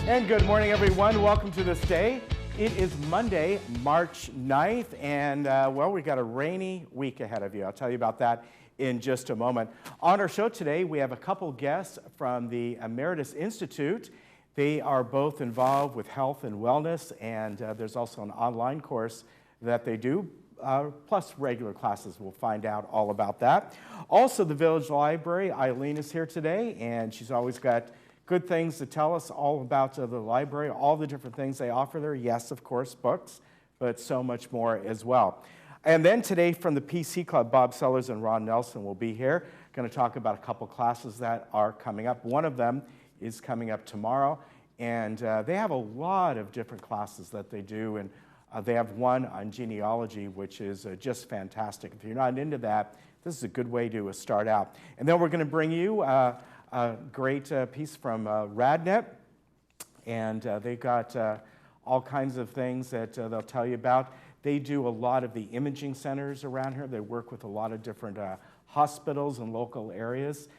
And good morning, everyone. Welcome to This Day. It is Monday, March 9th, and well, we got a rainy week ahead of you. I'll tell you about that in just a moment. On our show today, we have a couple guests from the Emeritus Institute. They are both involved with health and wellness, and there's also an online course that they do, plus regular classes. We'll find out all about that. Also, the Village Library, Eileen is here today, and she's always got good things to tell us all about the library, all the different things they offer there. Yes, of course, books, but so much more as well. And then today from the PC Club, Bob Sellers and Ron Nelson will be here, going to talk about a couple classes that are coming up. One of them is coming up tomorrow, and they have a lot of different classes that they do, and they have one on genealogy, which is just fantastic. If you're not into that, this is a good way to start out. And then we're going to bring you a great piece from RadNet, and they've got all kinds of things that they'll tell you about. They do a lot of the imaging centers around here. They work with a lot of different hospitals and local areas.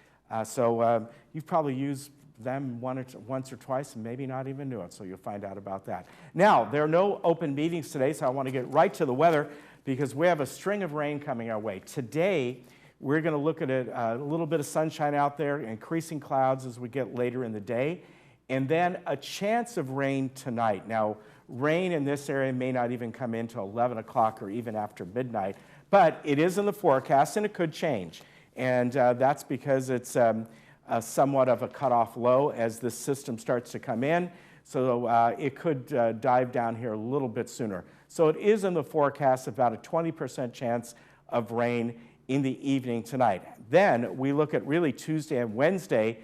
So you've probably used them once or twice and maybe not even knew it, so you'll find out about that. Now, there are no open meetings today, so I want to get right to the weather because we have a string of rain coming our way. Today, we're going to look at a little bit of sunshine out there, increasing clouds as we get later in the day, and then a chance of rain tonight. Now, rain in this area may not even come in till 11 o'clock or even after midnight, but it is in the forecast and it could change. And that's because it's somewhat of a cutoff low as this system starts to come in, so it could dive down here a little bit sooner. So it is in the forecast about a 20% chance of rain in the evening tonight. Then we look at really Tuesday and Wednesday.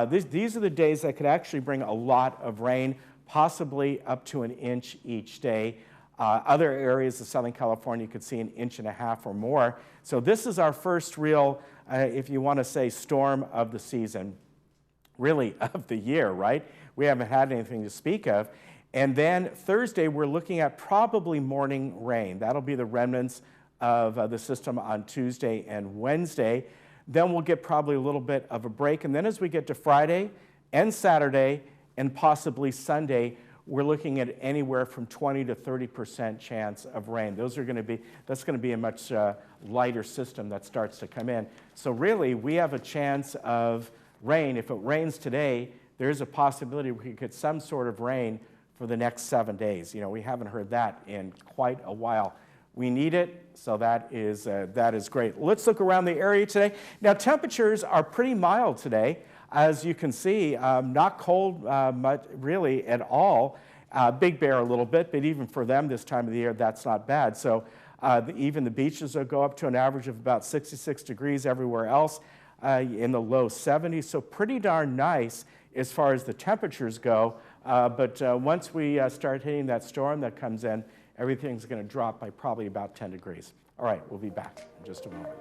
These are the days that could actually bring a lot of rain, possibly up to an inch each day. Other areas of Southern California could see 1.5 inches or more. So this is our first real, if you want to say, storm of the season, really of the year, right? We haven't had anything to speak of. And then Thursday, we're looking at probably morning rain. That'll be the remnants of the system on Tuesday and Wednesday. Then we'll get probably a little bit of a break. And then as we get to Friday and Saturday and possibly Sunday, we're looking at anywhere from 20 to 30% chance of rain. That's going to be a much lighter system that starts to come in. So really, we have a chance of rain. If it rains today, there's a possibility we could get some sort of rain for the next 7 days. You know, we haven't heard that in quite a while. We need it, so that is great. Let's look around the area today. Now, temperatures are pretty mild today. As you can see, not cold much really at all. Big Bear a little bit, but even for them this time of the year, that's not bad. So even the beaches will go up to an average of about 66 degrees everywhere else in the low 70s. So pretty darn nice as far as the temperatures go. But once we start hitting that storm that comes in, everything's going to drop by probably about 10 degrees. All right, we'll be back in just a moment.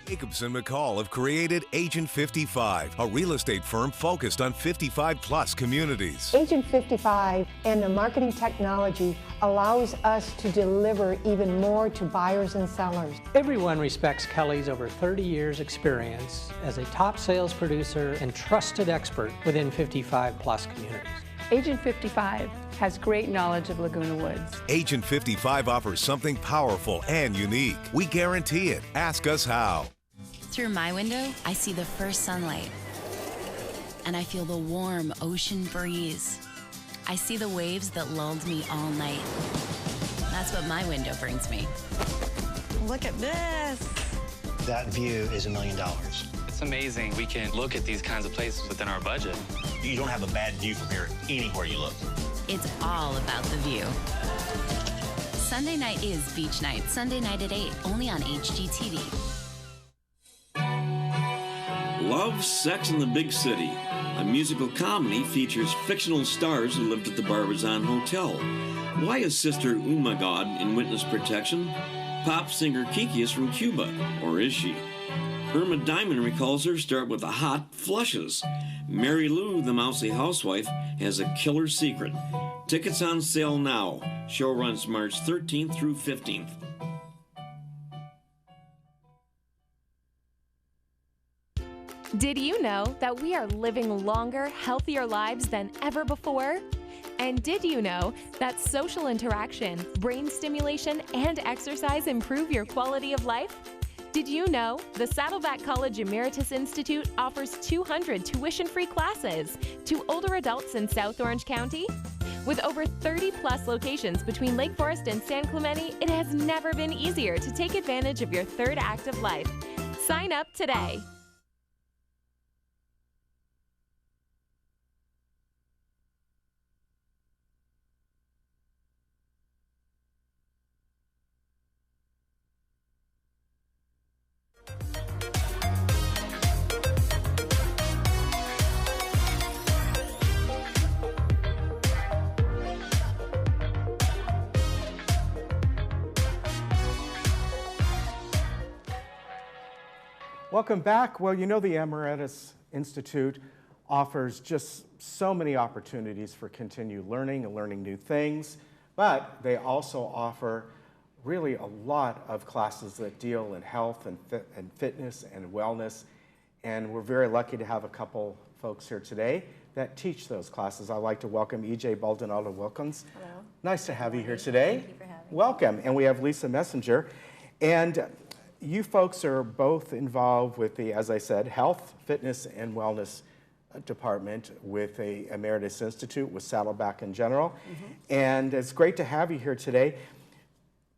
Jacobson McCall have created Agent 55, a real estate firm focused on 55-plus communities. Agent 55 and the marketing technology allows us to deliver even more to buyers and sellers. Everyone respects Kelly's over 30 years experience as a top sales producer and trusted expert within 55-plus communities. Agent 55 has great knowledge of Laguna Woods. Agent 55 offers something powerful and unique. We guarantee it. Ask us how. Through my window, I see the first sunlight, and I feel the warm ocean breeze. I see the waves that lulled me all night. That's what my window brings me. Look at this. That view is $1 million. It's amazing we can look at these kinds of places within our budget. You don't have a bad view from here anywhere you look. It's all about the view. Sunday night is beach night. Sunday night at 8, only on HGTV. Love, Sex, and the Big City. A musical comedy features fictional stars who lived at the Barbizon Hotel. Why is Sister Umagod in witness protection? Pop singer Kiki is from Cuba, or is she? Irma Diamond recalls her start with the hot flushes. Mary Lou, the mousy housewife, has a killer secret. Tickets on sale now. Show runs March 13th through 15th. Did you know that we are living longer, healthier lives than ever before? And did you know that social interaction, brain stimulation, and exercise improve your quality of life? Did you know the Saddleback College Emeritus Institute offers 200 tuition-free classes to older adults in South Orange County? With over 30-plus locations between Lake Forest and San Clemente, it has never been easier to take advantage of your third act of life. Sign up today. Welcome back. Well, you know the Emeritus Institute offers just so many opportunities for continued learning and learning new things, but they also offer really a lot of classes that deal in health and fitness and wellness, and we're very lucky to have a couple folks here today that teach those classes. I'd like to welcome E.J. Baldonado-Wilkins. Hello. Nice to have you here today. Thank you for having me. Welcome. And we have Lisa Messenger. And you folks are both involved with the, as I said, health, fitness, and wellness department with the Emeritus Institute, with Saddleback in general. And it's great to have you here today.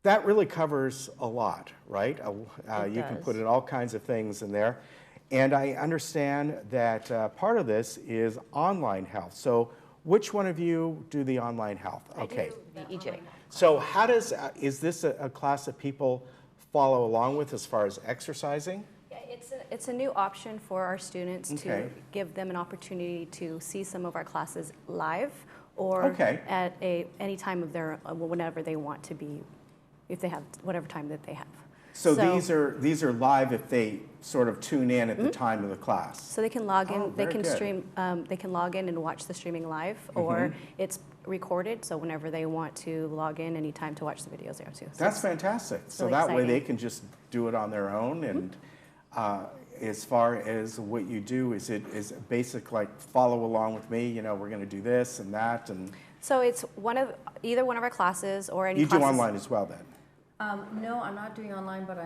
That really covers a lot, right? You can put in all kinds of things in there. And I understand that part of this is online health. So which one of you do the online health? Okay. EJ. So how does, is this a class that people follow along with as far as exercising? Yeah, it's a new option for our students to give them an opportunity to see some of our classes live or at any time of their, whenever they want to be, if they have whatever time that they have. So these are live if they sort of tune in at the time of the class. So they can log in, they can stream, they can log in and watch the streaming live, or it's recorded, so whenever they want to log in anytime to watch the videos there too. So that's fantastic. So that way they can just do it on their own. And as far as what you do, is it basic, like follow along with me, you know, we're going to do this and that? And so it's either one of our classes or any You classes. do online as well then? No, I'm not doing online, but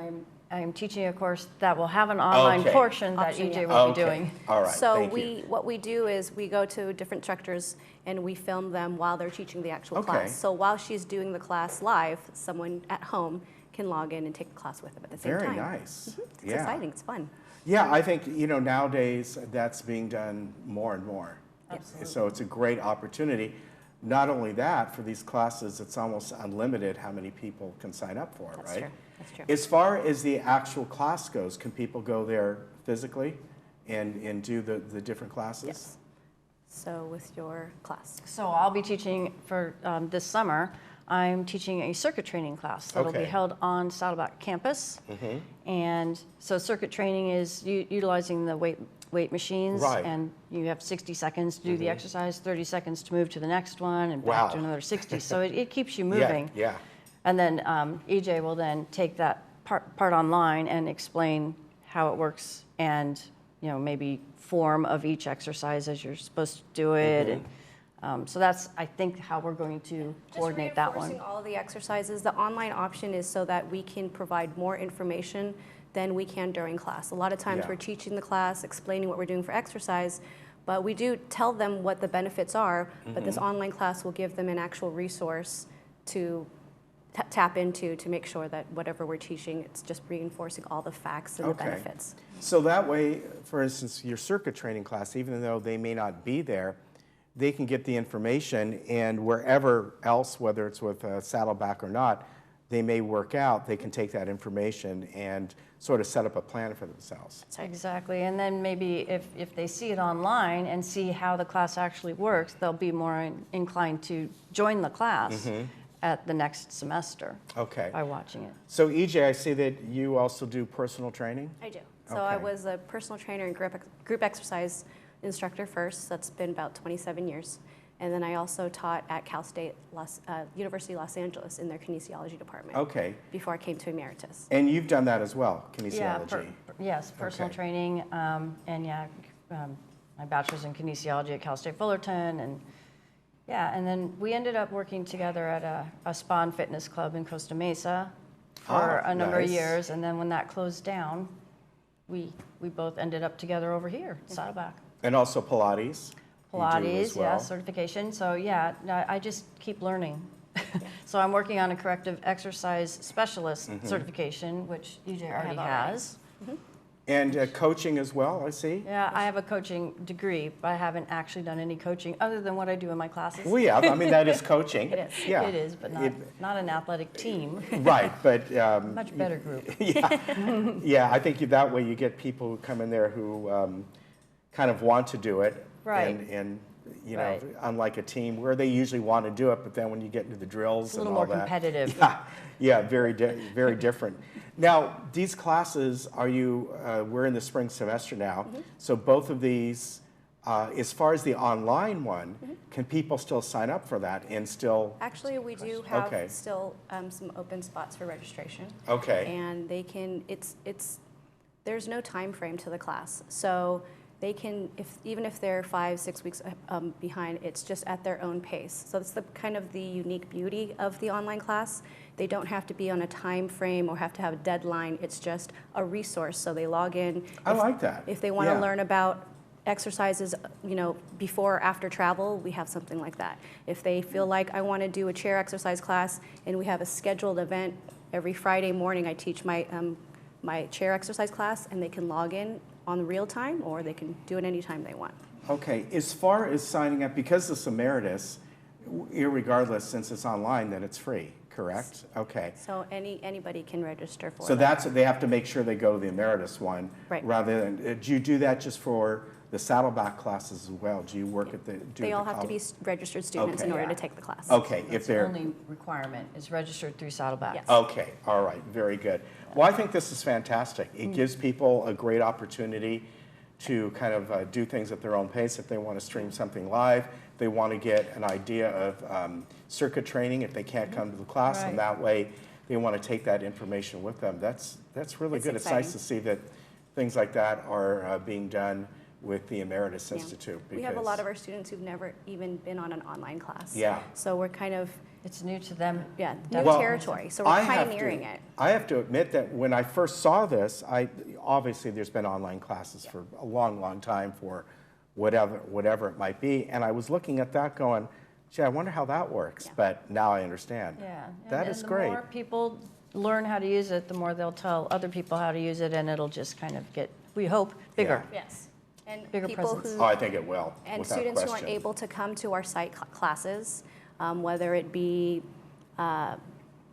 I'm teaching a course that will have an online portion that EJ will be doing. All right. So what we do is we go to different instructors and we film them while they're teaching the actual class. So while she's doing the class live, someone at home can log in and take the class with them at the same time. Very nice. It's exciting. It's fun. Yeah, I think, you know, nowadays that's being done more and more. Absolutely. So it's a great opportunity. Not only that, for these classes, it's almost unlimited how many people can sign up for, That's right? true. That's true. As far as the actual class goes, can people go there physically and do the different classes? Yes. So with your class. So I'll be teaching for this summer. I'm teaching a circuit training class that will be held on Saddleback campus. And so circuit training is utilizing the weight machines, and you have 60 seconds to do the exercise, 30 seconds to move to the next one, and back to another 60. So it keeps you moving. Yeah. And then EJ will then take that part online and explain how it works, and maybe form of each exercise as you're supposed to do it. And so that's, I think, how we're going to coordinate that one. All of the exercises. The online option is so that we can provide more information than we can during class. A lot of times we're teaching the class, explaining what we're doing for exercise, but we do tell them what the benefits are, but this online class will give them an actual resource to tap into to make sure that whatever we're teaching, it's just reinforcing all the facts and the benefits. So that way, for instance, your circuit training class, even though they may not be there, they can get the information, and wherever else, whether it's with Saddleback or not, they may work out, they can take that information and sort of set up a plan for themselves. Exactly, and then maybe if they see it online and see how the class actually works, they'll be more inclined to join the class at the next semester by watching it. So EJ, I see that you also do personal training? I do. So I was a personal trainer and group exercise instructor first. That's been about 27 years. And then I also taught at Cal State University Los Angeles in their kinesiology department. Okay. Before I came to Emeritus. And you've done that as well, kinesiology. Yes, personal training, and my bachelor's in kinesiology at Cal State Fullerton, and and then we ended up working together at a spa and fitness club in Costa Mesa for a number of years, and then when that closed down, we both ended up together over here, Saddleback. And also Pilates. Pilates, yeah, certification. So yeah, I just keep learning. So I'm working on a corrective exercise specialist certification, which EJ already has. And coaching as well, I see. Yeah, I have a coaching degree, but I haven't actually done any coaching other than what I do in my classes. Well, yeah, I mean, that is coaching. It is. Yeah. It is, but not an athletic team. Right, but... much better group. Yeah, I think that way you get people who come in there who kind of want to do it. Right. And you know, unlike a team where they usually want to do it, but then when you get into the drills and all that. It's a little more competitive. Yeah, very different. Now, these classes, we're in the spring semester now, so both of these, as far as the online one, can people still sign up for that and still? Actually, we do have still some open spots for registration. Okay. And they can, there's no time frame to the class. So they can, even if they're 5-6 weeks behind, it's just at their own pace. So that's the kind of the unique beauty of the online class. They don't have to be on a time frame or have to have a deadline. It's just a resource. So they log in. I like that. If they want to learn about exercises, before or after travel, we have something like that. If they feel like I want to do a chair exercise class and we have a scheduled event every Friday morning, I teach my my chair exercise class, and they can log in on real time, or they can do it anytime they want. Okay, as far as signing up, because it's Emeritus, irregardless, since it's online, then it's free, correct? Okay. So anybody can register for so that. They have to make sure they go to the Emeritus one, rather than, do you do that just for the Saddleback classes as well? Do you work at the, they all have to be registered students in order to take the class. Okay, That's the only requirement is registered through Saddleback. Yes. Okay, all right, very good. Well, I think this is fantastic. It gives people a great opportunity to kind of do things at their own pace. If they want to stream something live, they want to get an idea of circuit training if they can't come to the class, and that way they want to take that information with them. That's really good. Exciting. It's nice to see that things like that are being done with the Emeritus Institute. We have a lot of our students who've never even been on an online class. Yeah. So we're kind of... It's new to them. Yeah, new territory. So we're pioneering it. I have to admit that when I first saw this, obviously there's been online classes for a long, long time for whatever it might be. And I was looking at that going, gee, I wonder how that works. But now I understand. Yeah. That is great. The more people learn how to use it, the more they'll tell other people how to use it, and it'll just kind of get, we hope, bigger. Yes. And bigger people presence. I think it will. And students who aren't able to come to our site classes, whether it be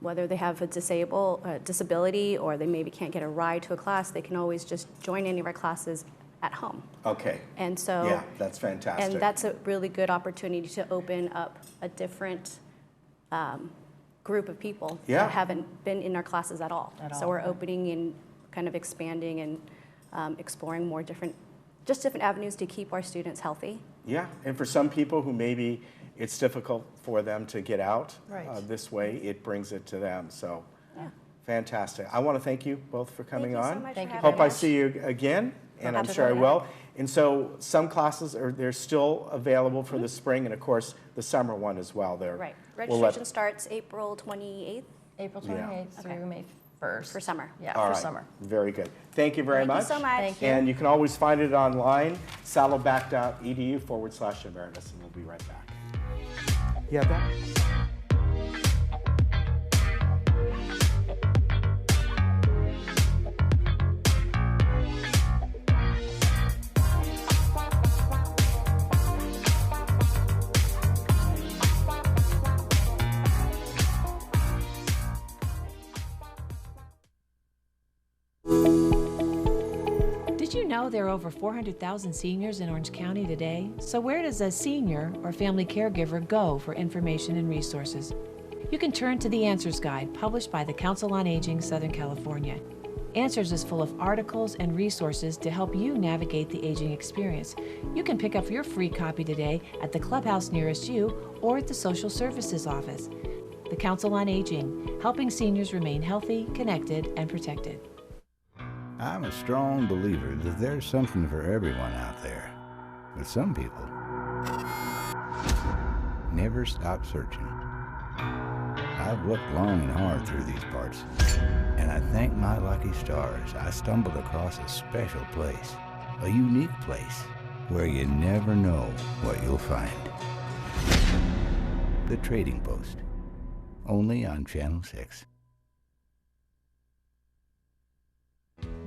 whether they have a disability or they maybe can't get a ride to a class, they can always just join any of our classes at home. Okay. And so yeah, that's fantastic. And that's a really good opportunity to open up a different group of people that haven't been in our classes at all. So we're opening and kind of expanding and exploring more different avenues to keep our students healthy. Yeah, and for some people who maybe it's difficult for them to get out this way, it brings it to them. So fantastic. I want to thank you both for coming on. Thank you so much for having Hope I us. see you again, and I'm sure I will. And so some classes they're still available for the spring, and of course the summer one as well. Right. Registration starts April 28th. April 28th through May 1st. For summer. Yeah, All for right. summer. Very good. Thank you very much. Thank you so much. Thank you. And you can always find it online, saddleback.edu/emeritus, and we'll be right back. Yeah, that. Did you know there are over 400,000 seniors in Orange County today? So where does a senior or family caregiver go for information and resources? You can turn to the Answers Guide, published by the Council on Aging, Southern California. Answers is full of articles and resources to help you navigate the aging experience. You can pick up your free copy today at the clubhouse nearest you or at the social services office. The Council on Aging, helping seniors remain healthy, connected, and protected. I'm a strong believer that there's something for everyone out there. But some people never stop searching. I've looked long and hard through these parts, and I thank my lucky stars I stumbled across a special place, a unique place, where you never know what you'll find. The Trading Post, only on Channel 6.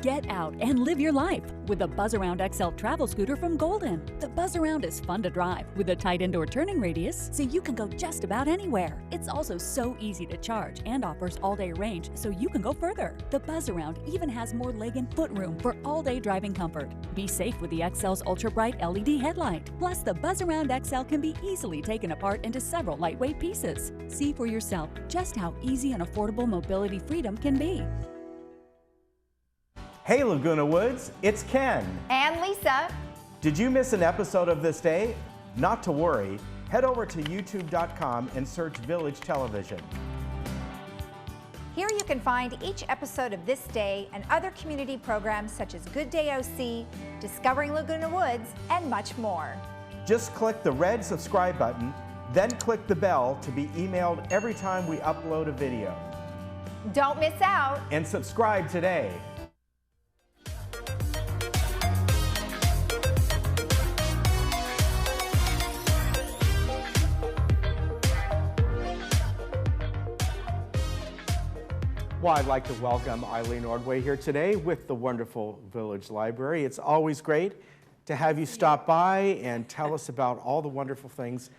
Get out and live your life with the Buzz Around XL travel scooter from Golden. The Buzz Around is fun to drive with a tight indoor turning radius so you can go just about anywhere. It's also so easy to charge and offers all-day range so you can go further. The Buzz Around even has more leg and foot room for all-day driving comfort. Be safe with the XL's ultra-bright LED headlight. Plus, the Buzz Around XL can be easily taken apart into several lightweight pieces. See for yourself just how easy and affordable mobility freedom can be. Hey Laguna Woods, it's Ken. And Lisa. Did you miss an episode of This Day? Not to worry. Head over to youtube.com and search Village Television. Here you can find each episode of This Day and other community programs such as Good Day OC, Discovering Laguna Woods, and much more. Just click the red subscribe button, then click the bell to be emailed every time we upload a video. Don't miss out. And subscribe today. Well, I'd like to welcome Eileen Ordway here today with the wonderful Village Library. It's always great to have you stop by and tell us about all the wonderful things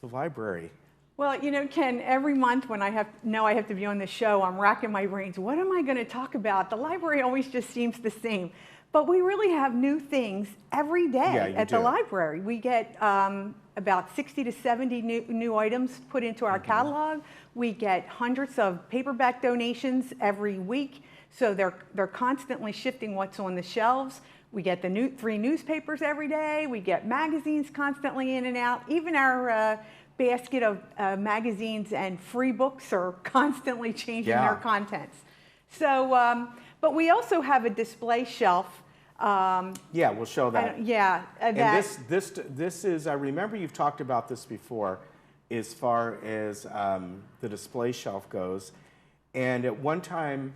of the library. Well, you know, Ken, every month when I have to be on the show, I'm racking my brains. What am I going to talk about? The library always just seems the same. But we really have new things every day at the library. We get about 60 to 70 new items put into our catalog. We get hundreds of paperback donations every week, so they're constantly shifting what's on the shelves. We get the 3 newspapers every day. We get magazines constantly in and out. Even our basket of magazines and free books are constantly changing their contents. So, but we also have a display shelf. Yeah, we'll show that. And this is, I remember you've talked about this before as far as the display shelf goes. And at one time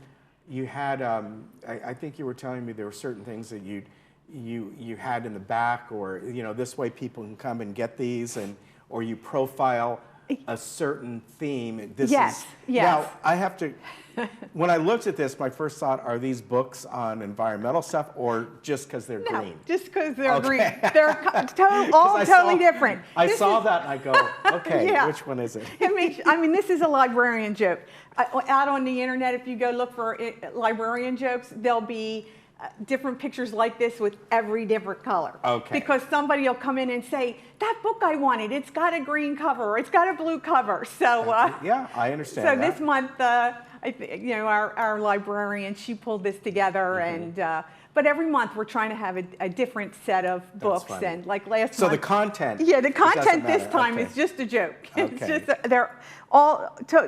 you had, I think you were telling me there were certain things that you had in the back, or, you know, this way people can come and get these, and or you profile a certain theme. Yes. Now, I have to, when I looked at this, my first thought, are these books on environmental stuff, or just because they're green? Just because they're green. They're all totally different. I saw that and I go, okay, which one is it? I mean, this is a librarian joke. Out on the internet, if you go look for librarian jokes, there'll be different pictures like this with every different color. Okay. Because somebody will come in and say, that book I wanted, it's got a green cover, or it's got a blue cover. So yeah, I understand So that. this month, you know, our librarian, she pulled this together, and but every month we're trying to have a different set of books. And like last month. So the content. Yeah, the content this time is just a joke. It's just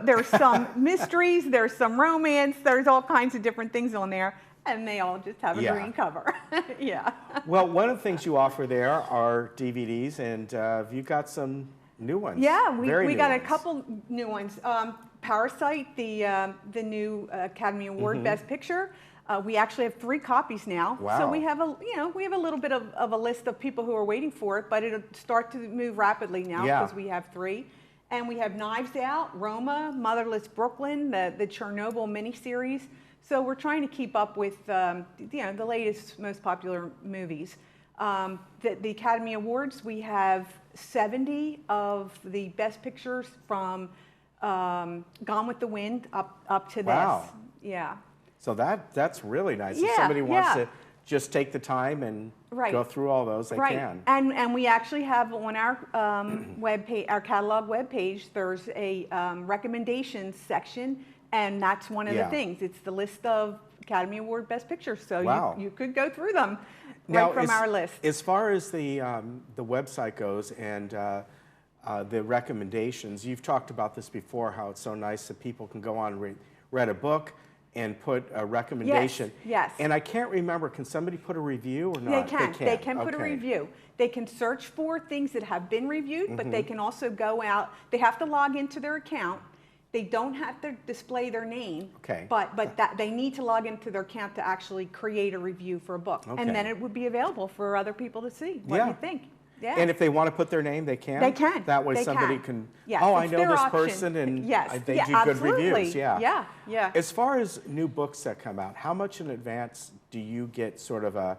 there's some mysteries, there's some romance, there's all kinds of different things on there. And they all just have a green cover. Well, one of the things you offer there are DVDs, and you've got some new ones. Yeah, we got a couple new ones. Parasite, the new Academy Award Best Picture. We actually have 3 copies now. Wow. So we have a little bit of a list of people who are waiting for it, but it'll start to move rapidly now because we have 3. And we have Knives Out, Roma, Motherless Brooklyn, the Chernobyl miniseries. So we're trying to keep up with the latest, most popular movies. The Academy Awards, we have 70 of the best pictures from Gone with the Wind up to this. Yeah. So that's really nice. If somebody wants to just take the time and go through all those, they can. And we actually have on our webpage, our catalog webpage, there's a recommendations section. And that's one of the things. It's the list of Academy Award Best Picture, so wow. you could go through them now, right from our list. As far as the website goes and the recommendations, you've talked about this before, how it's so nice that people can go on and read a book and put a recommendation. Yes. And I can't remember, can somebody put a review or not? They can put a review. They can search for things that have been reviewed, but they can also go out. They have to log into their account. They don't have to display their name, but they need to log into their account to actually create a review for a book. And then it would be available for other people to see what you think. Yeah. And if they want to put their name, they can? They can. That way somebody can, yes, oh, I know this option. person and they do absolutely. good reviews. Yeah. As far as new books that come out, how much in advance do you get sort of a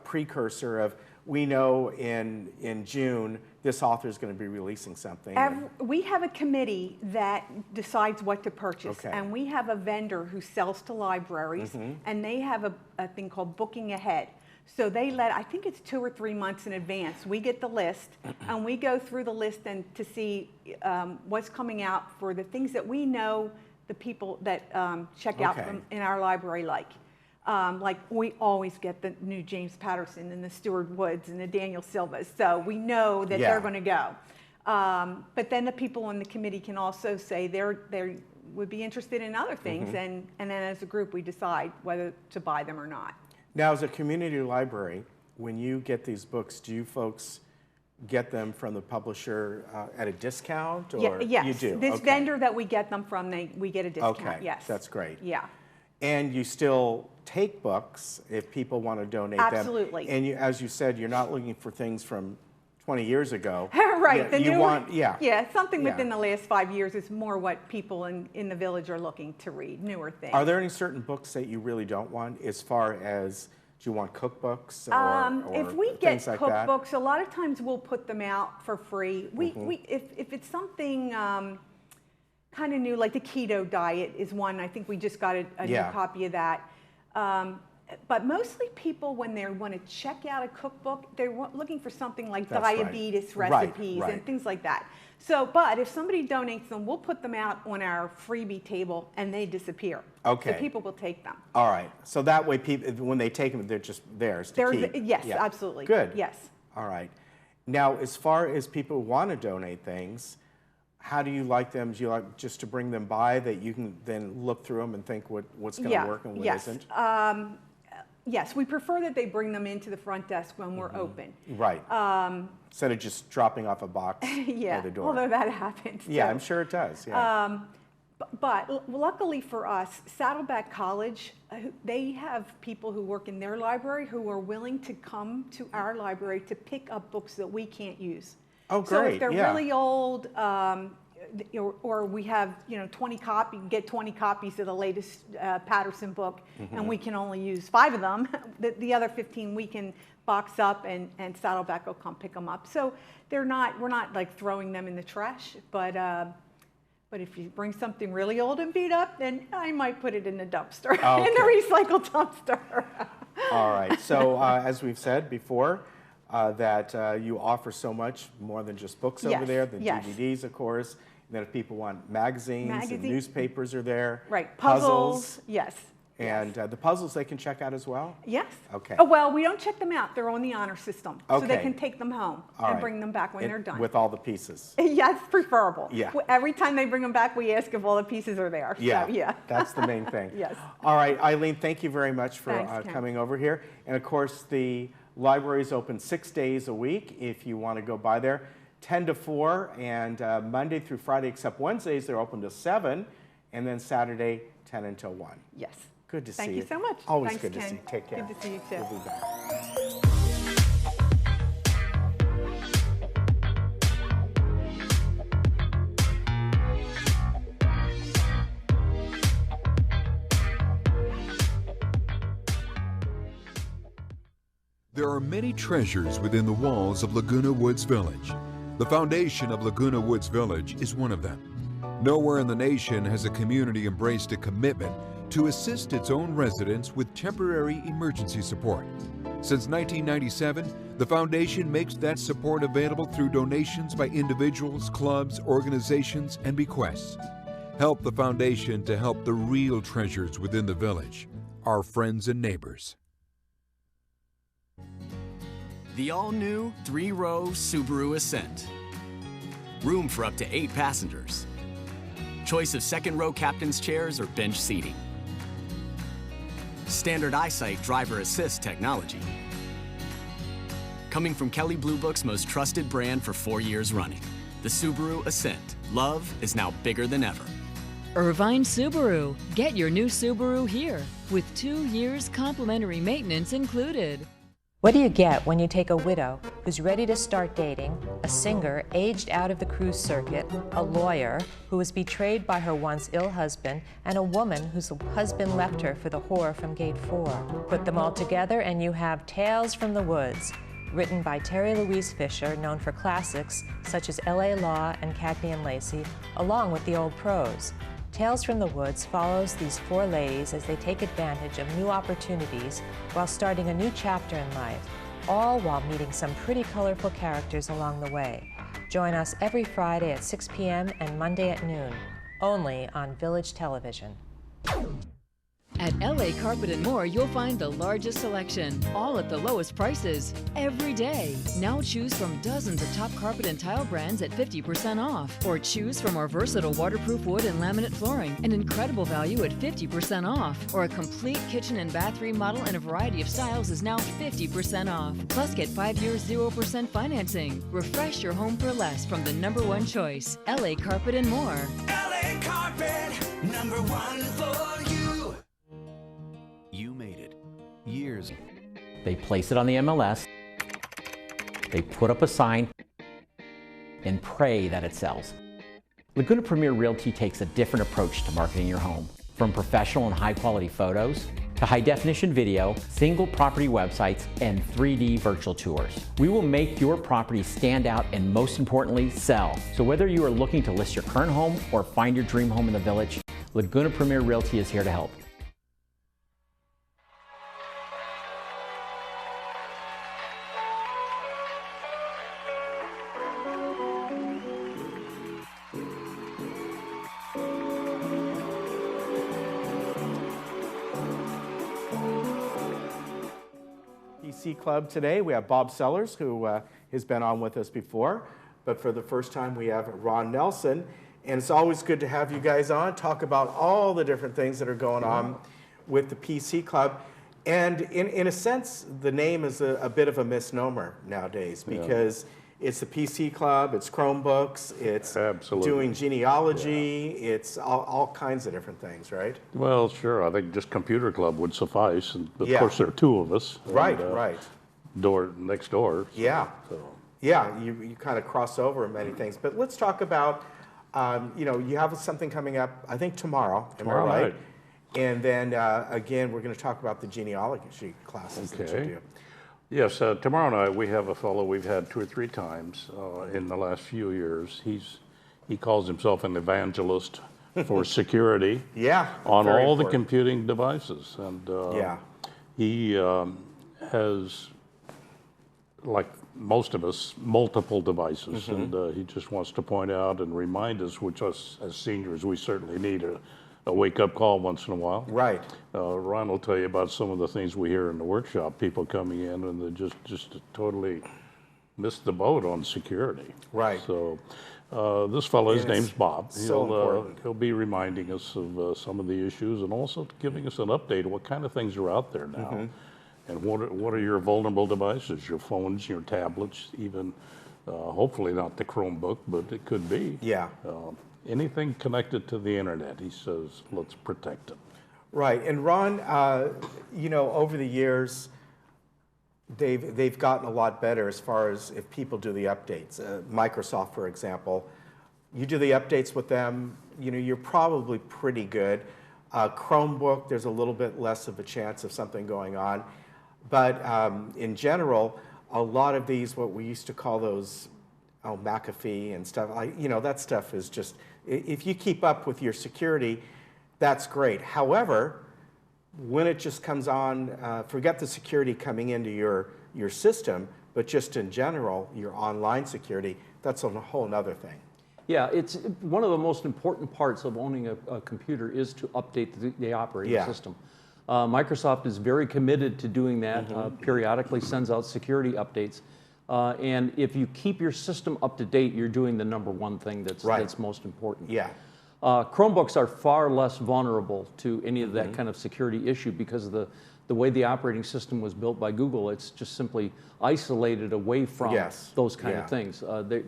precursor of, we know in June, this author is going to be releasing something? We have a committee that decides what to purchase, and we have a vendor who sells to libraries, and they have a thing called booking ahead. So they I think it's 2 or 3 months in advance, we get the list, and we go through the list and to see what's coming out for the things that we know the people that check out in our library like. Like we always get the new James Patterson and the Stuart Woods and the Daniel Silvas, so we know that they're going to go. But then the people on the committee can also say they would be interested in other things, and then as a group we decide whether to buy them or not. Now, as a community library, when you get these books, do you folks get them from the publisher at a discount? Or yes. You do? This vendor that we get them from, we get a discount, yes. That's great. Yeah. And you still take books if people want to donate them. Absolutely. And as you said, you're not looking for things from 20 years ago. Right. Something within the last 5 years is more what people in the village are looking to read, newer things. Are there any certain books that you really don't want, as far as, do you want cookbooks or if we get like cookbooks, a lot of times we'll put them out for free. If it's something kind of new, like the keto diet is one, I think we just got a new copy of that. But mostly people, when they want to check out a cookbook, they're looking for something like diabetes recipes and things like that. So, but if somebody donates them, we'll put them out on our freebie table and they disappear. Okay. So people will take them. All right. So that way, people, when they take them, they're just theirs to keep. Yes, absolutely. Good. Yes. All right. Now, as far as people who want to donate things, how do you like them? Do you like just to bring them by that you can then look through them and think what's going to work and what isn't? Yes, we prefer that they bring them into the front desk when we're open. Right. Instead of just dropping off a box at the door. Although that happens too. Yeah, I'm sure it does. Yeah. But luckily for us, Saddleback College, they have people who work in their library who are willing to come to our library to pick up books that we can't use. Oh, great. So if they're really old, or we have 20 copies, get 20 copies of the latest Patterson book, and we can only use 5 of them. The other 15 we can box up, and Saddleback will come pick them up. So we're not like throwing them in the trash, but if you bring something really old and beat up, then I might put it in the dumpster, in the recycle dumpster. All right. So as we've said before, that you offer so much more than just books over there, the DVDs, of course. And then if people want magazines and newspapers are there. Right, puzzles. Yes. And the puzzles they can check out as well? Yes. Okay. Oh, well, we don't check them out. They're on the honor system. Okay. So they can take them home and bring them back when they're done. With all the pieces? Yes, preferable. Yeah. Every time they bring them back, we ask if all the pieces are there. Yeah, so, yeah. That's the main thing. Yes. All right, Eileen, thank you very much for Thanks, coming over here. And of course, the library is open 6 days a week if you want to go by there. 10 to 4, and Monday through Friday, except Wednesdays, they're open to 7, and then Saturday, 10 until 1. Yes. Good to see you. Thank you so much. Always Thanks, good to Ken. see you. Take care. Good to see you, too. We'll be back. There are many treasures within the walls of Laguna Woods Village. The foundation of Laguna Woods Village is one of them. Nowhere in the nation has a community embraced a commitment to assist its own residents with temporary emergency support. Since 1997, the foundation makes that support available through donations by individuals, clubs, organizations, and bequests. Help the foundation to help the real treasures within the village, our friends and neighbors. The all-new 3-row Subaru Ascent. Room for up to 8 passengers. Choice of second-row captain's chairs or bench seating. Standard eyesight driver assist technology. Coming from Kelley Blue Book's most trusted brand for 4 years running. The Subaru Ascent. Love is now bigger than ever. Irvine Subaru. Get your new Subaru here with 2 years complimentary maintenance included. What do you get when you take a widow who's ready to start dating, a singer aged out of the cruise circuit, a lawyer who was betrayed by her once ill husband, and a woman whose husband left her for the whore from Gate 4? Put them all together and you have Tales from the Woods, written by Terry Louise Fisher, known for classics such as L.A. Law and Cagney and Lacey, along with the old prose. Tales from the Woods follows these 4 ladies as they take advantage of new opportunities while starting a new chapter in life, all while meeting some pretty colorful characters along the way. Join us every Friday at 6 p.m. and Monday at noon, only on Village Television. At LA Carpet & More, you'll find the largest selection, all at the lowest prices, every day. Now choose from dozens of top carpet and tile brands at 50% off. Or choose from our versatile waterproof wood and laminate flooring, an incredible value at 50% off. Or a complete kitchen and bath remodel in a variety of styles is now 50% off. Plus get 5 years 0% financing. Refresh your home for less from the #1 choice, LA Carpet & More. LA Carpet, #1 for you. You made it. Years. They place it on the MLS, they put up a sign, and pray that it sells. Laguna Premier Realty takes a different approach to marketing your home. From professional and high-quality photos, to high-definition video, single property websites, and 3D virtual tours. We will make your property stand out and, most importantly, sell. So whether you are looking to list your current home or find your dream home in the village, Laguna Premier Realty is here to help. PC Club today. We have Bob Sellers, who has been on with us before, but for the first time we have Ron Nelson, and it's always good to have you guys on, talk about all the different things that are going on with the PC Club. And in a sense, the name is a bit of a misnomer nowadays, because it's the PC Club, it's Chromebooks, it's doing genealogy, it's all kinds of different things, right? Well, sure. I think just computer club would suffice. And of course, there are 2 of us. Right, and, right. Next door. So, yeah. So. Yeah, you kind of cross over many things. But let's talk about, you have something coming up, I think tomorrow, am I right? And then, again, we're going to talk about the genealogy classes that you do. Yes, tomorrow night we have a fellow we've had 2 or 3 times in the last few years. He calls himself an evangelist for security on all the computing devices. And he has, like most of us, multiple devices. And he just wants to point out and remind us, which us as seniors, we certainly need a wake-up call once in a while. Right. Ron will tell you about some of the things we hear in the workshop, people coming in and they just totally missed the boat on security. Right. So this fellow, his name's Bob. Important. He'll be reminding us of some of the issues and also giving us an update of what kind of things are out there now. And what are your vulnerable devices, your phones, your tablets, even hopefully not the Chromebook, but it could be. Yeah. Anything connected to the internet, he says, let's protect it. Right, and Ron, over the years, they've gotten a lot better as far as if people do the updates. Microsoft, for example, you do the updates with them, you're probably pretty good. Chromebook, there's a little bit less of a chance of something going on. But in general, a lot of these, what we used to call those, McAfee and stuff, that stuff is just, if you keep up with your security, that's great. However, when it just comes on, forget the security coming into your system, but just in general, your online security, that's a whole nother thing. Yeah, it's one of the most important parts of owning a computer is to update the operating system. Microsoft is very committed to doing that, periodically sends out security updates. And if you keep your system up to date, you're doing the #1 thing that's most important. Yeah. Chromebooks are far less vulnerable to any of that kind of security issue because of the way the operating system was built by Google. It's just simply isolated away from those kind of things.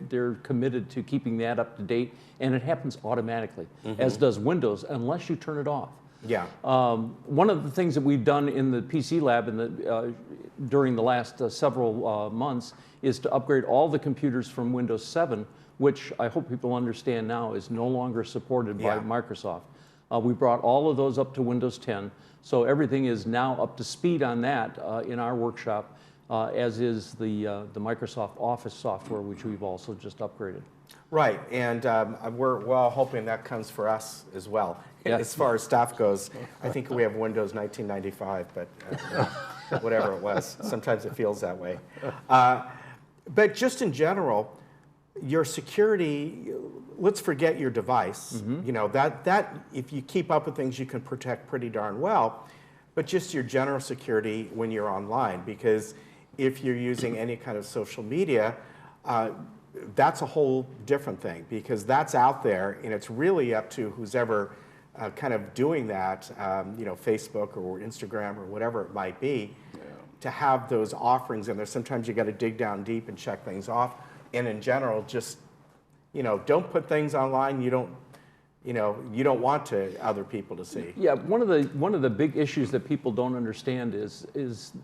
They're committed to keeping that up to date, and it happens automatically, as does Windows, unless you turn it off. Yeah. One of the things that we've done in the PC lab during the last several months is to upgrade all the computers from Windows 7, which I hope people understand now is no longer supported by Microsoft. We brought all of those up to Windows 10, so everything is now up to speed on that in our workshop, as is the Microsoft Office software, which we've also just upgraded. Right, and we're well hoping that comes for us as well. As far as staff goes, I think we have Windows 1995, but whatever it was. Sometimes it feels that way. But just in general, your security, let's forget your device. You know, that if you keep up with things, you can protect pretty darn well. But just your general security when you're online, because if you're using any kind of social media, that's a whole different thing, because that's out there, and it's really up to who's ever kind of doing that, you know, Facebook or Instagram or whatever it might be, to have those offerings in there. Sometimes you got to dig down deep and check things off. And in general, just, you know, don't put things online you don't want other people to see. Yeah, one of the big issues that people don't understand is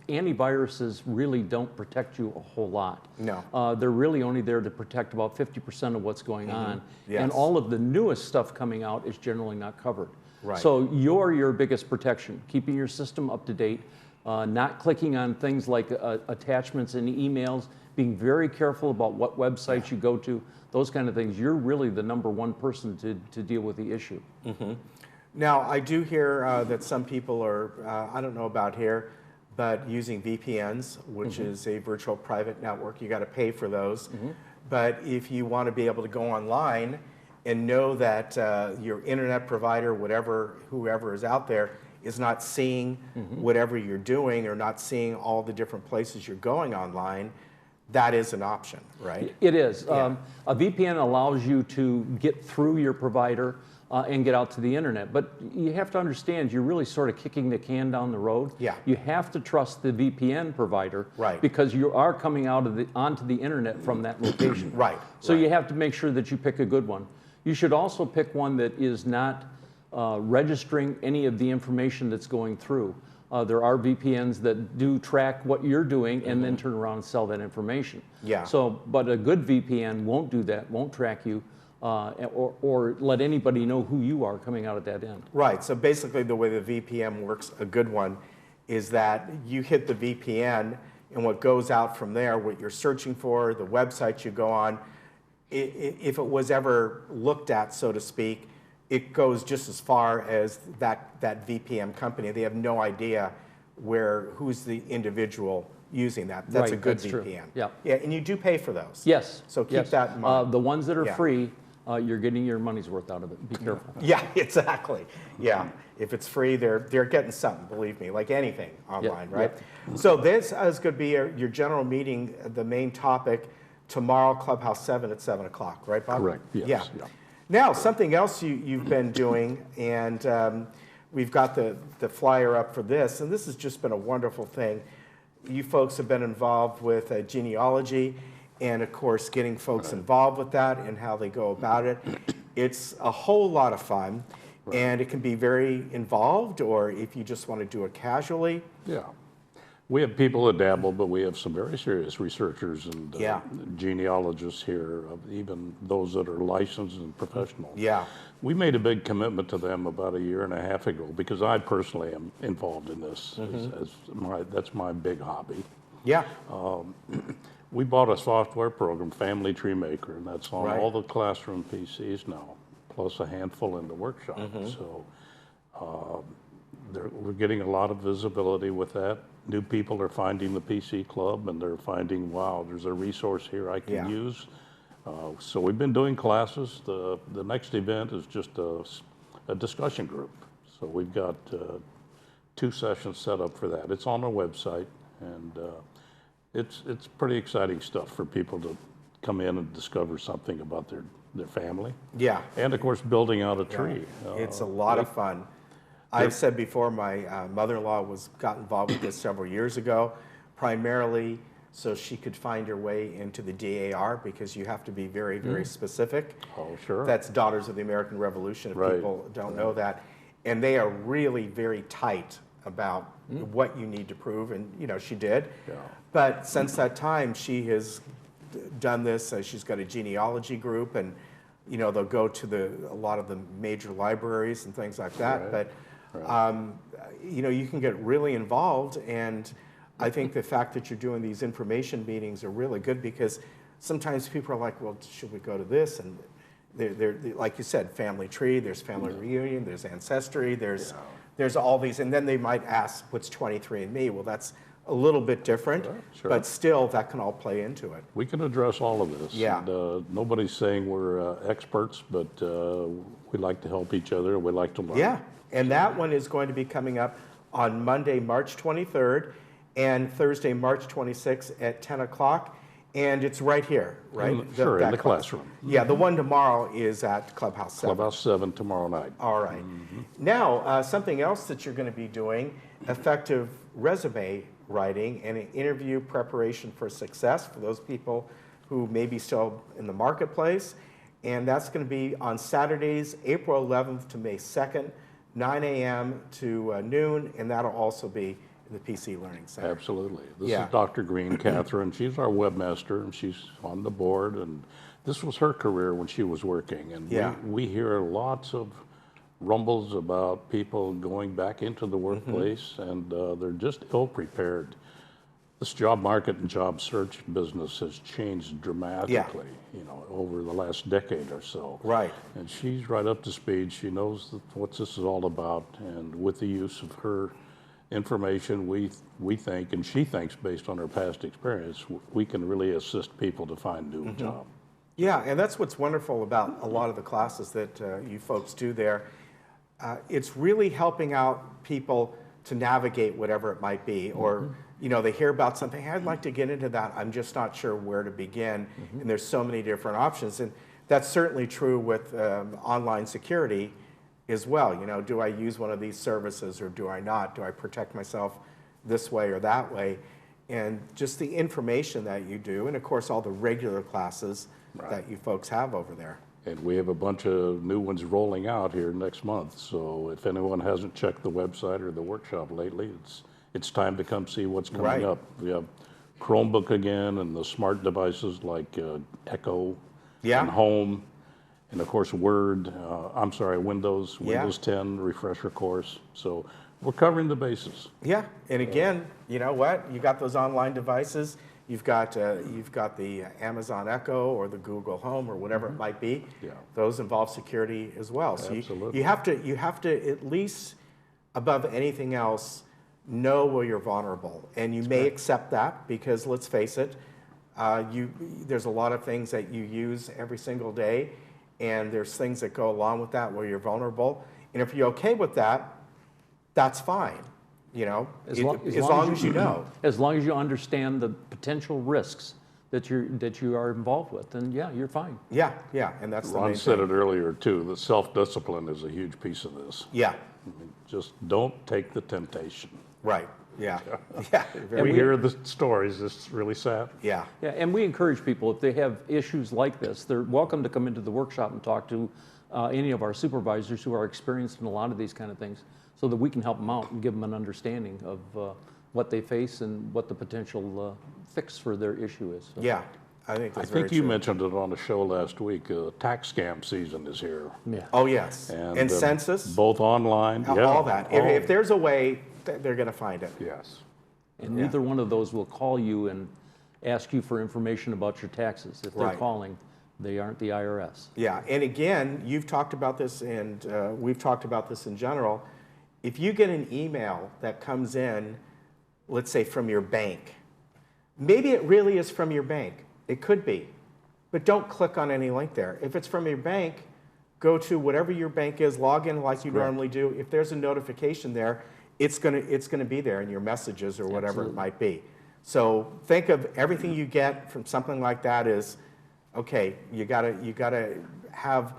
antiviruses really don't protect you a whole lot. No. They're really only there to protect about 50% of what's going on. Yes. And all of the newest stuff coming out is generally not covered. Right. So you're your biggest protection, keeping your system up to date, not clicking on things like attachments and emails, being very careful about what websites you go to, those kind of things. You're really the #1 person to deal with the issue. Now, I do hear that some people are, I don't know about here, but using VPNs, which is a virtual private network. You got to pay for those. But if you want to be able to go online and know that your internet provider, whoever is out there, is not seeing whatever you're doing or not seeing all the different places you're going online, that is an option, right? It is. A VPN allows you to get through your provider and get out to the internet. But you have to understand, you're really sort of kicking the can down the road. Yeah. You have to trust the VPN provider, right, because you are coming onto the internet from that location. Right. So you have to make sure that you pick a good one. You should also pick one that is not registering any of the information that's going through. There are VPNs that do track what you're doing and then turn around and sell that information. Yeah. So, but a good VPN won't do that, won't track you, or let anybody know who you are coming out at that end. Right. So basically, the way the VPN works, a good one, is that you hit the VPN, and what goes out from there, what you're searching for, the website you go on, if it was ever looked at, so to speak, it goes just as far as that VPN company. They have no idea who's the individual using that. That's a good VPN. True. Yeah. Yeah, and you do pay for those. Yes. So keep that in mind. The ones that are free, you're getting your money's worth out of it. Be careful. Yeah, exactly. Yeah, if it's free, they're getting something. Believe me, like anything online, right? So this is going to be your general meeting. The main topic tomorrow, Clubhouse 7 at 7 o'clock, right, Bob? Correct. Yes. Yeah. Now, something else you've been doing, and we've got the flyer up for this, and this has just been a wonderful thing. You folks have been involved with genealogy, and of course, getting folks involved with that and how they go about it. It's a whole lot of fun, and it can be very involved, or if you just want to do it casually. Yeah. We have people that dabble, but we have some very serious researchers and genealogists here, even those that are licensed and professional. Yeah. We made a big commitment to them about 1.5 years ago, because I personally am involved in this. That's my big hobby. Yeah. We bought a software program, Family Tree Maker, and that's on all the classroom PCs now, plus a handful in the workshop. So we're getting a lot of visibility with that. New people are finding the PC Club, and they're finding, wow, there's a resource here I can use. So we've been doing classes. The next event is just a discussion group. So we've got 2 sessions set up for that. It's on our website, and it's pretty exciting stuff for people to come in and discover something about their family. Yeah. And of course, building out a tree. It's a lot of fun. I've said before, my mother-in-law got involved with this several years ago, primarily so she could find her way into the DAR, because you have to be very, very specific. Oh, sure. That's Daughters of the American Revolution, if people don't know that. And they are really very tight about what you need to prove, and she did. Yeah. But since that time, she has done this. She's got a genealogy group, and they'll go to a lot of the major libraries and things like that. But you can get really involved, and I think the fact that you're doing these information meetings are really good, because sometimes people are like, well, should we go to this? And they're like you said, family tree, there's family reunion, there's ancestry, there's all these, and then they might ask, what's 23andMe? Well, that's a little bit different, but still that can all play into it. We can address all of this. Yeah. And, nobody's saying we're experts, but we like to help each other. We like to learn. Yeah, and that one is going to be coming up on Monday, March 23rd, and Thursday, March 26th at 10 o'clock. And it's right here, right? Sure, in the classroom. Yeah, the one tomorrow is at Clubhouse 7. Clubhouse 7 tomorrow night. All right. Now, something else that you're going to be doing, effective resume writing and an interview preparation for success for those people who may be still in the marketplace. And that's going to be on Saturdays, April 11th to May 2nd, 9 a.m. to noon, and that'll also be in the PC Learning Center. Absolutely. This is Dr. Green, Catherine. She's our webmaster, and she's on the board. And this was her career when she was working. And we hear lots of rumbles about people going back into the workplace, and they're just ill-prepared. This job market and job search business has changed dramatically, over the last decade or so. Right. And she's right up to speed. She knows what this is all about, and with the use of her information, we think, and she thinks based on her past experience, we can really assist people to find new jobs. Yeah, and that's what's wonderful about a lot of the classes that you folks do there. It's really helping out people to navigate whatever it might be, or they hear about something, hey, I'd like to get into that, I'm just not sure where to begin, and there's so many different options. And that's certainly true with online security as well. Do I use one of these services or do I not? Do I protect myself this way or that way? And just the information that you do, and of course all the regular classes that you folks have over there. And we have a bunch of new ones rolling out here next month. So if anyone hasn't checked the website or the workshop lately, it's time to come see what's coming up. We have Chromebook again, and the smart devices like Echo and Home. And of course, Windows 10 refresher course. So we're covering the bases. Yeah, and again, you know what? You got those online devices. You've got the Amazon Echo or the Google Home or whatever it might be. Yeah. Those involve security as well. So you have to at least, above anything else, know where you're vulnerable, and you may accept that, because let's face it, there's a lot of things that you use every single day. And there's things that go along with that where you're vulnerable. And if you're okay with that, that's fine. As long as you know. As long as you understand the potential risks that you are involved with, then you're fine. Yeah, and that's the main thing. Ron said it earlier too, that self-discipline is a huge piece of this. Yeah. Just don't take the temptation. Right. Yeah. We hear the stories. It's really sad. Yeah. And we encourage people, if they have issues like this, they're welcome to come into the workshop and talk to any of our supervisors who are experienced in a lot of these kind of things, so that we can help them out and give them an understanding of what they face and what the potential fix for their issue is. So. Yeah. I think you mentioned it on the show last week. Tax scam season is here. Yeah. Oh, yes. And census. Both online. All that. If there's a way, they're going to find it. Yes. And neither one of those will call you and ask you for information about your taxes. If they're calling, they aren't the IRS. Yeah. And again, you've talked about this, and we've talked about this in general. If you get an email that comes in, let's say from your bank, maybe it really is from your bank. It could be. but don't click on any link there. If it's from your bank, go to whatever your bank is, log in like you normally do. If there's a notification there, it's gonna be there in your messages or whatever it might be. So think of everything you get from something like that is, okay, you gotta have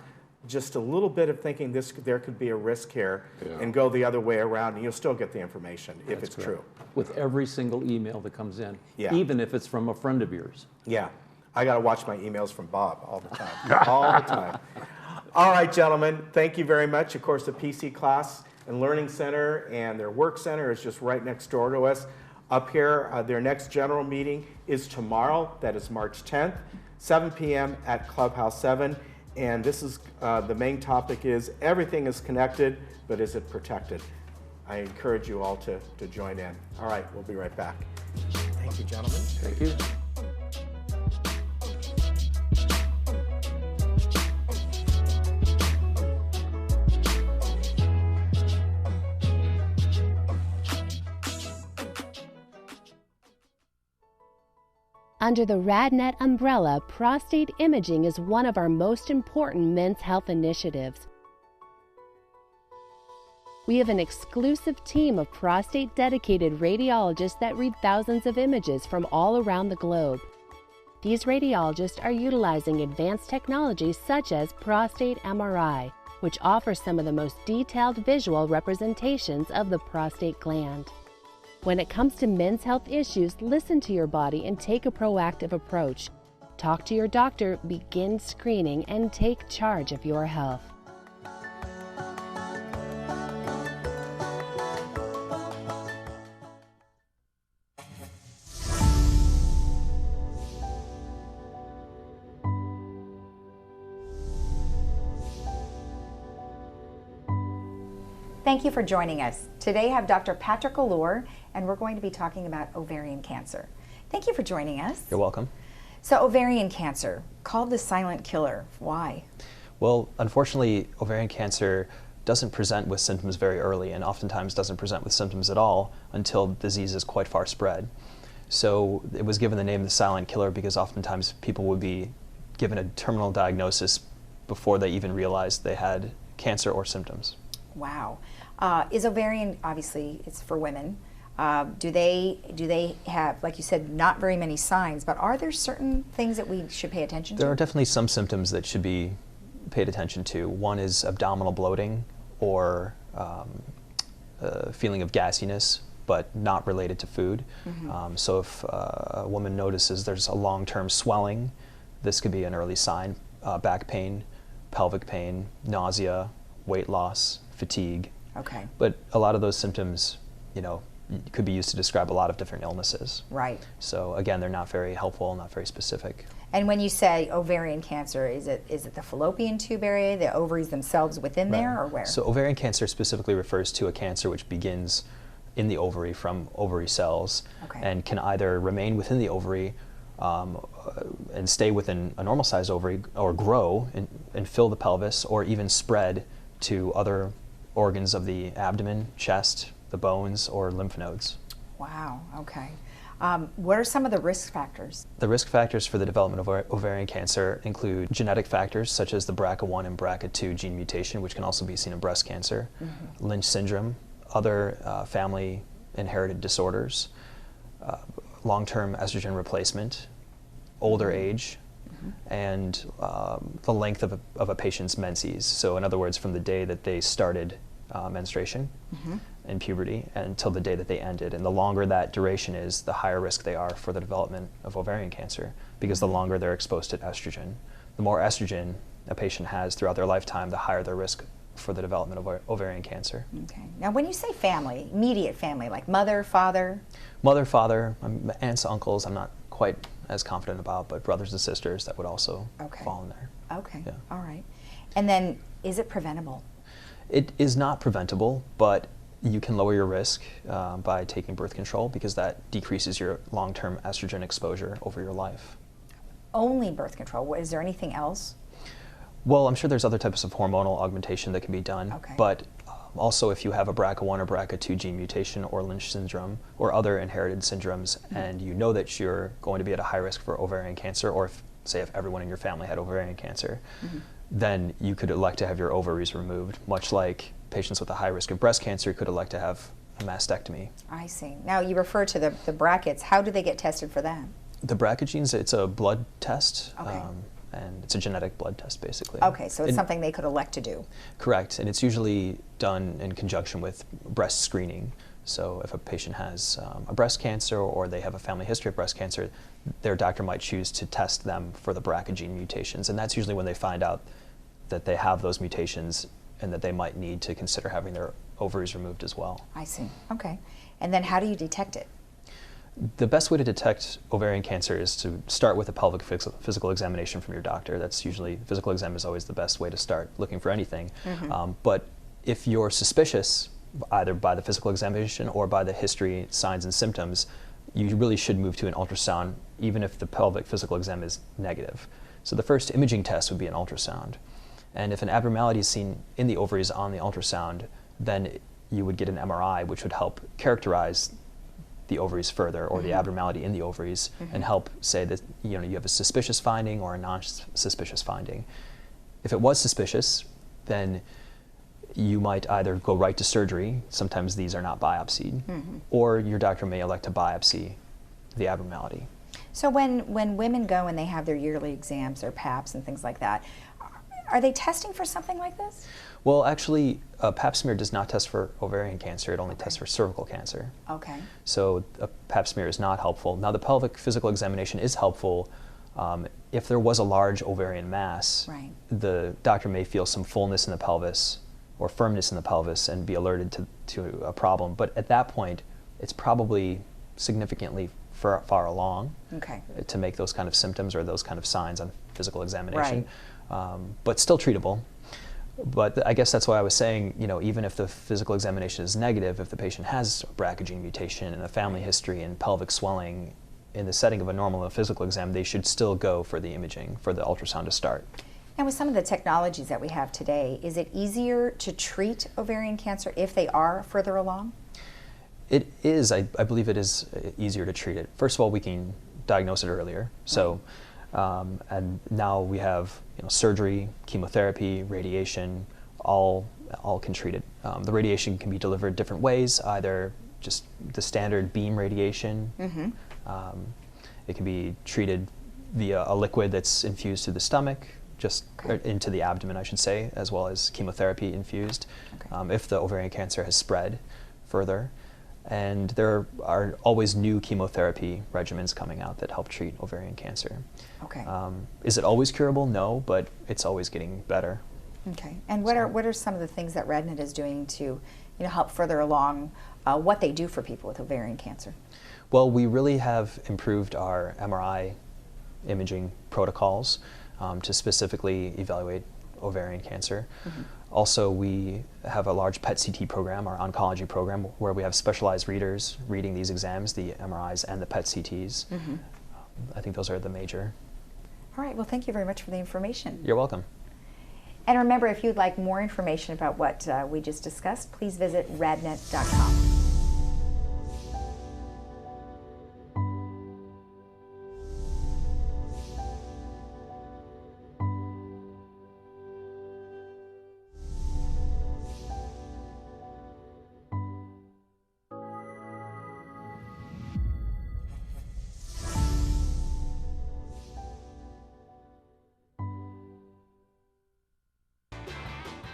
just a little bit of thinking there could be a risk here, and go the other way around, and you'll still get the information if it's true. With every single email that comes in, even if it's from a friend of yours. Yeah, I got to watch my emails from Bob all the time, all the time. All right, gentlemen, thank you very much. Of course, the PC Class and Learning Center and their work center is just right next door to us. Up here, their next general meeting is tomorrow. That is March 10th, 7 p.m. at Clubhouse 7. And this is, the main topic is everything is connected, but is it protected? I encourage you all to join in. All right, we'll be right back. Thank you, gentlemen. Thank you. Under the RadNet umbrella, prostate imaging is one of our most important men's health initiatives. We have an exclusive team of prostate-dedicated radiologists that read thousands of images from all around the globe. These radiologists are utilizing advanced technologies such as prostate MRI, which offers some of the most detailed visual representations of the prostate gland. When it comes to men's health issues, listen to your body and take a proactive approach. Talk to your doctor, begin screening, and take charge of your health. Thank you for joining us. Today I have Dr. Patrick Allure, and we're going to be talking about ovarian cancer. Thank you for joining us. You're welcome. So ovarian cancer, called the silent killer, why? Well, unfortunately, ovarian cancer doesn't present with symptoms very early, and oftentimes doesn't present with symptoms at all until disease is quite far spread. So it was given the name the silent killer because oftentimes people would be given a terminal diagnosis before they even realized they had cancer or symptoms. Wow. Is ovarian, obviously it's for women, do they have, like you said, not very many signs, but are there certain things that we should pay attention to? There are definitely some symptoms that should be paid attention to. One is abdominal bloating or a feeling of gassiness, but not related to food. Mm-hmm. So if a woman notices there's a long-term swelling, this could be an early sign. Back pain, pelvic pain, nausea, weight loss, fatigue. Okay. But a lot of those symptoms, you know, could be used to describe a lot of different illnesses. Right. So again, they're not very helpful, not very specific. And when you say ovarian cancer, is it the fallopian tube area, the ovaries themselves within there, or where? So ovarian cancer specifically refers to a cancer which begins in the ovary from ovary cells, and can either remain within the ovary and stay within a normal sized ovary, or grow and fill the pelvis, or even spread to other organs of the abdomen, chest, the bones, or lymph nodes. Wow, okay. What are some of the risk factors? The risk factors for the development of ovarian cancer include genetic factors such as the BRCA1 and BRCA2 gene mutation, which can also be seen in breast cancer, Lynch syndrome, other family inherited disorders, long-term estrogen replacement, older age, and the length of a patient's menses. So in other words, from the day that they started menstruation and puberty until the day that they ended. And the longer that duration is, the higher risk they are for the development of ovarian cancer, because the longer they're exposed to estrogen. The more estrogen a patient has throughout their lifetime, the higher their risk for the development of ovarian cancer. Okay. Now when you say family, immediate family, like mother, father? Mother, father, aunts, uncles, I'm not quite as confident about, but brothers and sisters, that would also fall in there. Okay, Yeah. all right. And then, is it preventable? It is not preventable, but you can lower your risk by taking birth control, because that decreases your long-term estrogen exposure over your life. Only birth control? Is there anything else? Well, I'm sure there's other types of hormonal augmentation that can be done, but also if you have a BRCA1 or BRCA2 gene mutation or Lynch syndrome or other inherited syndromes, and you know that you're going to be at a high risk for ovarian cancer, or if say if everyone in your family had ovarian cancer, then you could elect to have your ovaries removed, much like patients with a high risk of breast cancer could elect to have a mastectomy. I see. Now you refer to the brackets. How do they get tested for that? The BRCA genes, it's a blood test. Okay. And it's a genetic blood test, basically. Okay, so it's something they could elect to do. Correct, and it's usually done in conjunction with breast screening. So if a patient has a breast cancer or they have a family history of breast cancer, their doctor might choose to test them for the BRCA gene mutations, and that's usually when they find out that they have those mutations and that they might need to consider having their ovaries removed as well. I see, okay. And then how do you detect it? The best way to detect ovarian cancer is to start with a pelvic physical examination from your doctor. That's usually, physical exam is always the best way to start looking for anything. But if you're suspicious, either by the physical examination or by the history, signs, and symptoms, you really should move to an ultrasound, even if the pelvic physical exam is negative. So the first imaging test would be an ultrasound. And if an abnormality is seen in the ovaries on the ultrasound, then you would get an MRI, which would help characterize the ovaries further, or the abnormality in the ovaries, and help say that you have a suspicious finding or a non-suspicious finding. If it was suspicious, then you might either go right to surgery, sometimes these are not biopsied, or your doctor may elect to biopsy the abnormality. So when women go and they have their yearly exams, their PAPs and things like that, are they testing for something like this? Well, actually, a pap smear does not test for ovarian cancer. It only tests for cervical cancer. Okay. So a pap smear is not helpful. Now, the pelvic physical examination is helpful if there was a large ovarian mass. Right. The doctor may feel some fullness in the pelvis or firmness in the pelvis and be alerted to a problem. But at that point, it's probably significantly far along to make those kind of symptoms or those kind of signs on physical examination. Right. But still treatable. But I guess that's why I was saying, even if the physical examination is negative, if the patient has a BRCA gene mutation and a family history and pelvic swelling in the setting of a normal physical exam, they should still go for the imaging, for the ultrasound to start. And with some of the technologies that we have today, is it easier to treat ovarian cancer if they are further along? It is. I believe it is easier to treat it. First of all, we can diagnose it earlier. So, and now we have surgery, chemotherapy, radiation, all can treat it. The radiation can be delivered different ways, either just the standard beam radiation. It can be treated via a liquid that's infused through the stomach, or into the abdomen, I should say, as well as chemotherapy infused, if the ovarian cancer has spread further. And there are always new chemotherapy regimens coming out that help treat ovarian cancer. Okay. Is it always curable? No, but it's always getting better. Okay. And what are some of the things that RadNet is doing to help further along what they do for people with ovarian cancer? Well, we really have improved our MRI imaging protocols to specifically evaluate ovarian cancer. Also, we have a large PET-CT program, our oncology program, where we have specialized readers reading these exams, the MRIs and the PET-CTs. I think those are the major. All right, well, thank you very much for the information. You're welcome. And remember, if you'd like more information about what we just discussed, please visit radnet.com.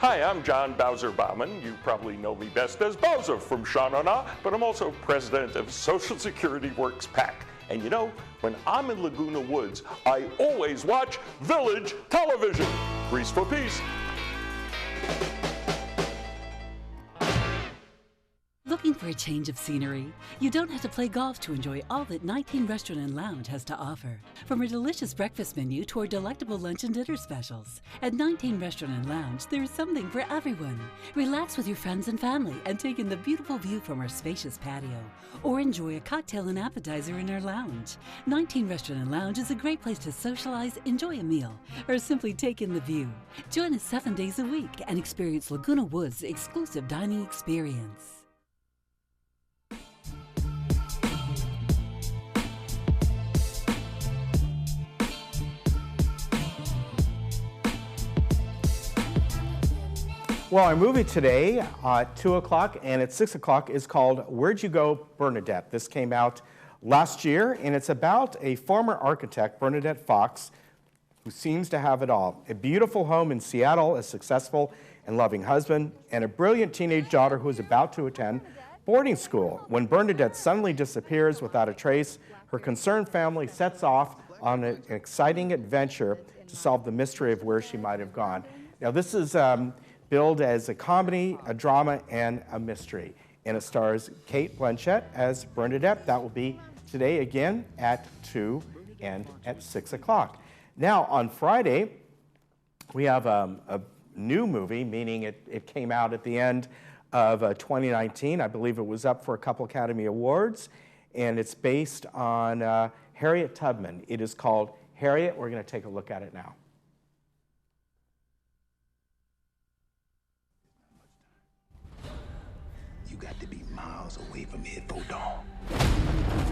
Hi, I'm John Bowser Bauman. You probably know me best as Bowser from Sha-Na-Na, but I'm also president of Social Security Works PAC. And when I'm in Laguna Woods, I always watch Village television. Grease for peace. Looking for a change of scenery? You don't have to play golf to enjoy all that 19 Restaurant and Lounge has to offer. From a delicious breakfast menu to our delectable lunch and dinner specials. At 19 Restaurant and Lounge, there is something for everyone. Relax with your friends and family and take in the beautiful view from our spacious patio. Or enjoy a cocktail and appetizer in our lounge. 19 Restaurant and Lounge is a great place to socialize, enjoy a meal, or simply take in the view. Join us 7 days a week and experience Laguna Woods' exclusive dining experience. Well, our movie today at 2 o'clock and at 6 o'clock is called Where'd You Go, Bernadette? This came out last year, and it's about a former architect, Bernadette Fox, who seems to have it all. A beautiful home in Seattle, a successful and loving husband, and a brilliant teenage daughter who is about to attend boarding school. When Bernadette suddenly disappears without a trace, her concerned family sets off on an exciting adventure to solve the mystery of where she might have gone. Now, this is billed as a comedy, a drama, and a mystery. And it stars Kate Blanchett as Bernadette. That will be today again at 2 and at 6 o'clock. Now, on Friday, we have a new movie, meaning it came out at the end of 2019. I believe it was up for a couple Academy Awards, and it's based on Harriet Tubman. It is called Harriet. We're going to take a look at it now. You got to be miles away from here before dawn.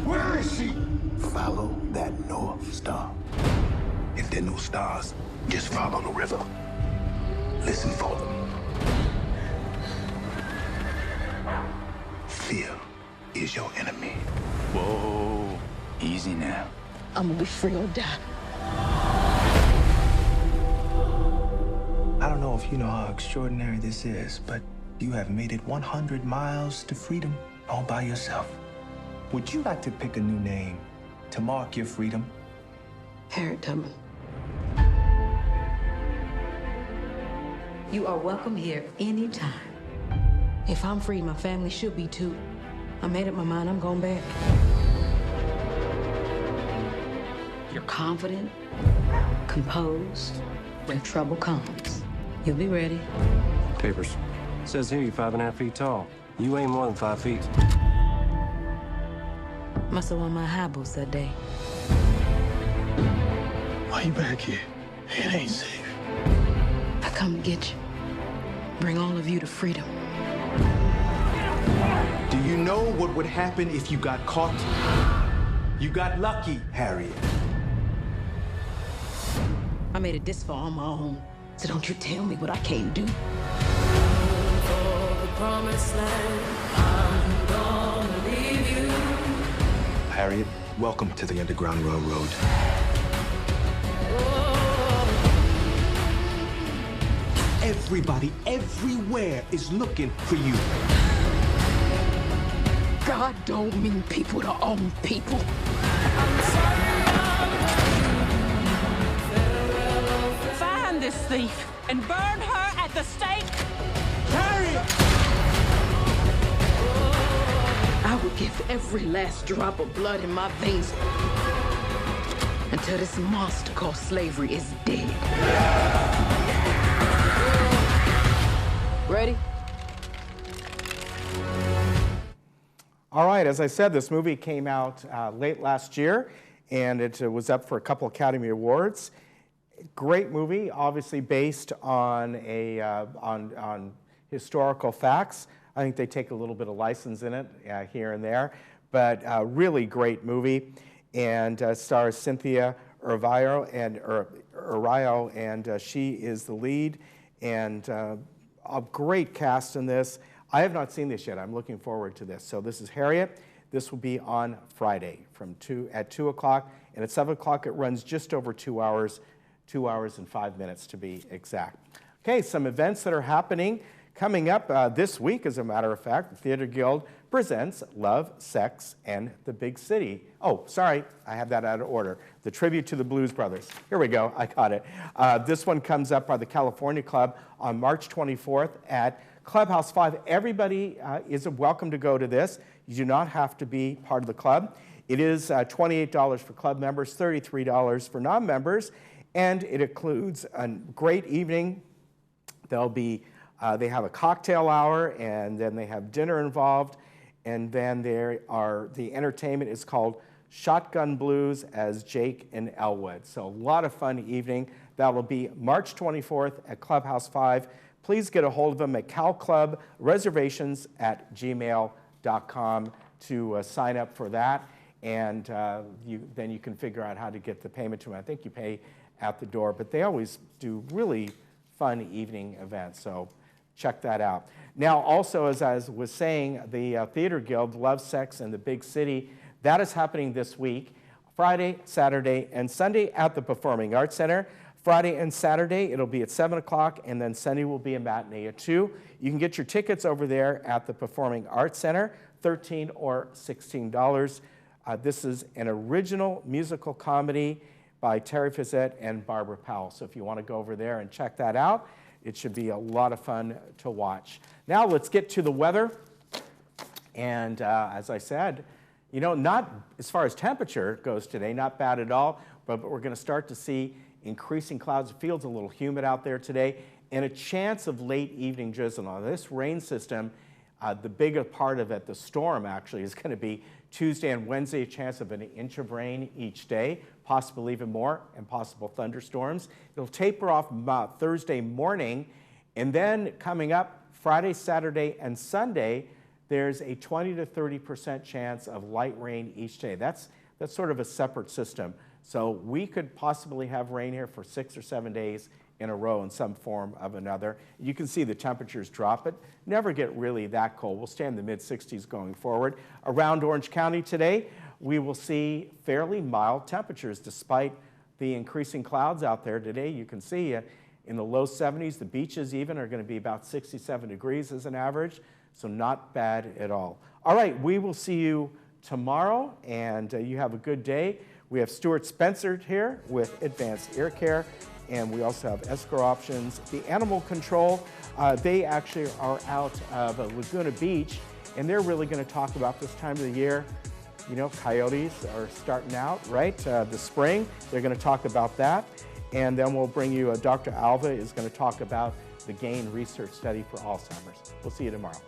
Where is she? Follow that North Star. If there are no stars, just follow the river. Listen for them. Fear is your enemy. Whoa, easy now. I'm gonna be free or die. I don't know if you know how extraordinary this is, but you have made it 100 miles to freedom all by yourself. Would you like to pick a new name to mark your freedom? Harriet Tubman. You are welcome here anytime. If I'm free, my family should be too. I made up my mind, I'm going back. You're confident, composed. When trouble comes, you'll be ready. Papers. Says here you're 5.5 feet tall. You ain't more than 5 feet. Must have won my high boots that day. Why you back here? It ain't safe. I come to get you. Bring all of you to freedom. Do you know what would happen if you got caught? You got lucky, Harriet. I made it this far on my own, so don't you tell me what I can't do. Harriet, welcome to the Underground Railroad. Everybody, everywhere is looking for you. God don't mean people to own people. Find this thief and burn her at the stake. Harriet! I would give every last drop of blood in my veins until this monster called slavery is dead. Ready? All right, as I said, this movie came out late last year, and it was up for a couple Academy Awards. Great movie, obviously based on on historical facts. I think they take a little bit of license in it here and there, but really great movie, and stars Cynthia Erivo, and she is the lead, and a great cast in this. I have not seen this yet. I'm looking forward to this. So this is Harriet. This will be on Friday at 2 o'clock, and at 7 o'clock it runs just over 2 hours, 2 hours and 5 minutes to be exact. Okay, some events that are happening coming up this week, as a matter of fact. The Theater Guild presents Love, Sex, and the Big City. Oh, sorry, I have that out of order. The tribute to the Blues Brothers. Here we go, I got it. This one comes up by the California Club on March 24th at Clubhouse 5. Everybody is welcome to go to this. You do not have to be part of the club. It is $28 for club members, $33 for non-members, and it includes a great evening. There'll be they have a cocktail hour, and then they have dinner involved, and then the entertainment is called Shotgun Blues as Jake and Elwood. So a lot of fun evening. That will be March 24th at Clubhouse 5. Please get a hold of them at calclubreservations@gmail.com to sign up for that, and then you can figure out how to get the payment to them. I think you pay at the door, but they always do really fun evening events. So check that out. Now, also, as I was saying, the Theater Guild, Love, Sex, and the Big City, that is happening this week, Friday, Saturday, and Sunday at the Performing Arts Center. Friday and Saturday, it'll be at 7 o'clock, and then Sunday will be a matinee at 2. You can get your tickets over there at the Performing Arts Center, $13 or $16. This is an original musical comedy by Terry Fizzett and Barbara Powell. So if you want to go over there and check that out, it should be a lot of fun to watch. Now let's get to the weather. And as I said, you know, not as far as temperature goes today, not bad at all, but we're going to start to see increasing clouds. It feels a little humid out there today, and a chance of late evening drizzle. Now this rain system, the bigger part of it, the storm actually, is going to be Tuesday and Wednesday, a chance of an inch of rain each day, possibly even more, and possible thunderstorms. It'll taper off Thursday morning, and then coming up Friday, Saturday, and Sunday, there's a 20 to 30% chance of light rain each day. That's sort of a separate system. So we could possibly have rain here for 6 or 7 days in a row in some form of another. You can see the temperatures drop, but never get really that cold. We'll stay in the mid-60s going forward. Around Orange County today, we will see fairly mild temperatures despite the increasing clouds out there today. You can see in the low 70s, the beaches even are going to be about 67 degrees as an average, so not bad at all. All right, we will see you tomorrow, and you have a good day. We have Stuart Spencer here with Advanced Ear Care, and we also have escrow options. The animal control, they actually are out of Laguna Beach, and they're really going to talk about this time of the year. You know, coyotes are starting out, right? The spring, they're going to talk about that. And then we'll bring you, Dr. Alva is going to talk about the GAIN research study for Alzheimer's. We'll see you tomorrow.